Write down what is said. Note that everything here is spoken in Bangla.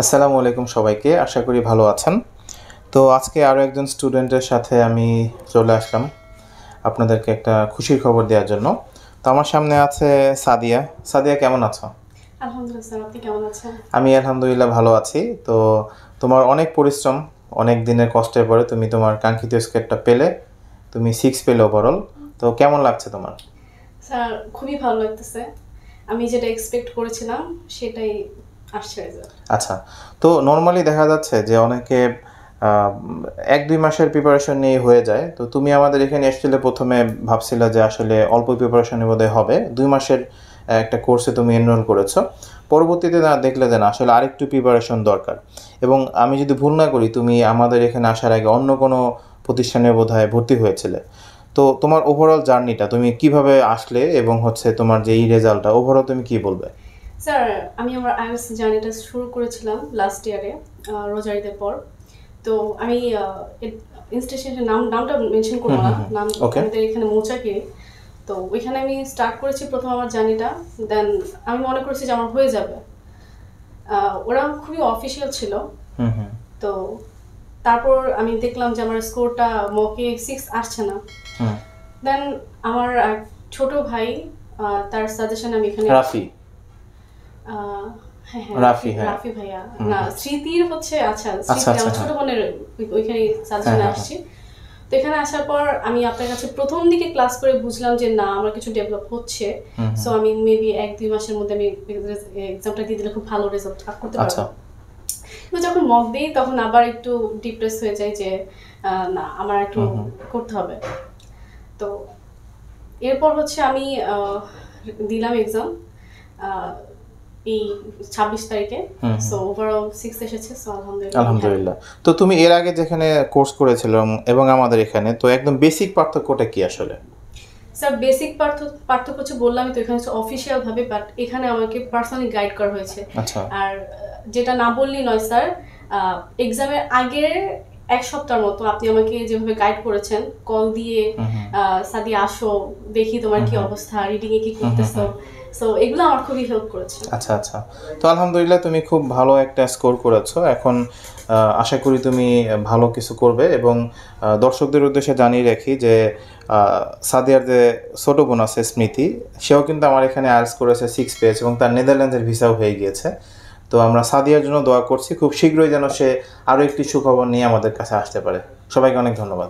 আসসালামু আলাইকুম সবাইকে, আশা করি ভালো আছেন। তো আজকে আরও একজন স্টুডেন্টের সাথে আমি চলে আসলাম আপনাদেরকে একটা খুশির খবর দেওয়ার জন্য। তো আমার সামনে আছে সাদিয়া। সাদিয়া, কেমন আছো? আলহামদুলিল্লাহ স্যার, আপনি কেমন আছেন? আমি আলহামদুলিল্লাহ ভালো আছি। তো তোমার অনেক পরিশ্রম, অনেক দিনের কষ্টের পরে তুমি তোমার কাঙ্ক্ষিত স্কেটটা পেলে। তুমি 6 পেলে ওভারঅল। তো কেমন লাগছে তোমার? স্যার, খুবই ভালো লাগতেছে। আমি যেটা এক্সপেক্ট করেছিলাম সেটাই আসছে রেজাল্ট। আচ্ছা, তো নর্মালি দেখা যাচ্ছে যে অনেকে 1-2 মাসের প্রিপারেশন নিয়ে হয়ে যায়। তো তুমি আমাদের এখানে এসেছিলে, প্রথমে ভাবছিলে যে আসলে অল্প প্রিপারেশনে বোধহয় হবে। 2 মাসের একটা কোর্সে তুমি এনরোল করেছো। পরবর্তীতে না দেখলে যে না, আসলে আরেকটু প্রিপারেশন দরকার। এবং আমি যদি ভুল না করি, তুমি আমাদের এখানে আসার আগে অন্য কোনো প্রতিষ্ঠানে বোধহয় ভর্তি হয়েছিলে। তো তোমার ওভারঅল জার্নিটা তুমি কিভাবে আসলে এবং হচ্ছে তোমার যে এই রেজাল্টটা, ওভারঅল তুমি কি বলবে? স্যার, আমি আমার আইএলটিএস জার্নিটা শুরু করেছিলাম লাস্ট ইয়ারে, রোজার ঈদের পর। তো আমি ইনস্টিটিউশনের নামটা মেনশন করবো না, নাম ওকে। আমাদের এখানে মৌচাকিরি। তো ওইখানে আমি স্টার্ট করেছি প্রথম আমার জার্নিটা। দেন আমি মনে করেছি যে আমার হয়ে যাবে। ওরা খুবই অফিসিয়াল ছিল। হুম হুম। তো তারপর আমি দেখলাম যে আমার স্কোরটা মকে 6 আসছে না। হুম। দেন আমার এক ছোট ভাই, তার সাজেশন আমি এখানে রাফি। আহ, হ্যাঁ হ্যাঁ রাফি, হ্যাঁ। রাফি ভাইয়া, না স্মৃতির হচ্ছে, আচ্ছা আচ্ছা স্মৃতি আচ্ছা, আমার হ্যাঁ। ছোট বোনের ওইখানে হ্যাঁ সাজেশনে হ্যাঁ হ্যাঁ। আসছি। তো এখানে আসার পর আমি আপনার কাছে প্রথম দিকে ক্লাস করে বুঝলাম যে না, আমার কিছু ডেভেলপ হচ্ছে। হুম সো হুম। আমি মেবি 1-2 মাসের মধ্যে আমি এক্সামটা দিয়ে দিলে খুব ভালো রেজাল্ট করতে আচ্ছা। পারবো। কিন্তু যখন মক দিই তখন আবার একটু ডিপ্রেস হয়ে যায় যে না, আমার একটু হুম হুম। করতে হবে। তো এরপর হচ্ছে আমি দিলাম এক্সাম এই 26 তারিখে। হুম হুম। সো ওভারঅল 6 এসেছে। সো আলহামদুলিল্লাহ, আমি happy। আলহামদুলিল্লাহ। তো তুমি এর আগে যেখানে কোর্স করেছিলে এবং আমাদের এখানে, তো একদম বেসিক পার্থক্যটা কি আসলে? স্যার, বেসিক পার্থক্য হচ্ছে বললামই তো, এখানে হচ্ছে অফিসিয়াল ভাবে, বাট এখানে আমাকে পার্সোনালি গাইড করা হয়েছে। আচ্ছা। আর যেটা না বললেই নয় স্যার, এক্সামের আগের 1 সপ্তাহ মতো আপনি আমাকে যেভাবে গাইড করেছেন, কল দিয়ে হুম হুম। সাদিয়া আসো, দেখি তোমার কি হুম হুম। অবস্থা, রিডিং এ কি হুম হুম করতেছো। হুম। সো এগুলো আমার খুবই হেল্প করেছে। আচ্ছা আচ্ছা। তো আলহামদুলিল্লাহ, তুমি খুব ভালো একটা স্কোর করেছো। এখন আশা করি তুমি ভালো কিছু করবে। এবং দর্শকদের উদ্দেশ্যে জানিয়ে রাখি যে সাদিয়ার যে ছোটো বোন আছে স্মৃতি, সেও কিন্তু আমার এখানে আইএলটিএস করেছে, 6 পেয়েছে এবং তার নেদারল্যান্ডসের ভিসাও হয়ে গিয়েছে। তো আমরা সাদিয়ার জন্য দোয়া করছি, খুব শীঘ্রই যেন সে আরও একটি সুখবর নিয়ে আমাদের কাছে আসতে পারে। সবাইকে অনেক ধন্যবাদ।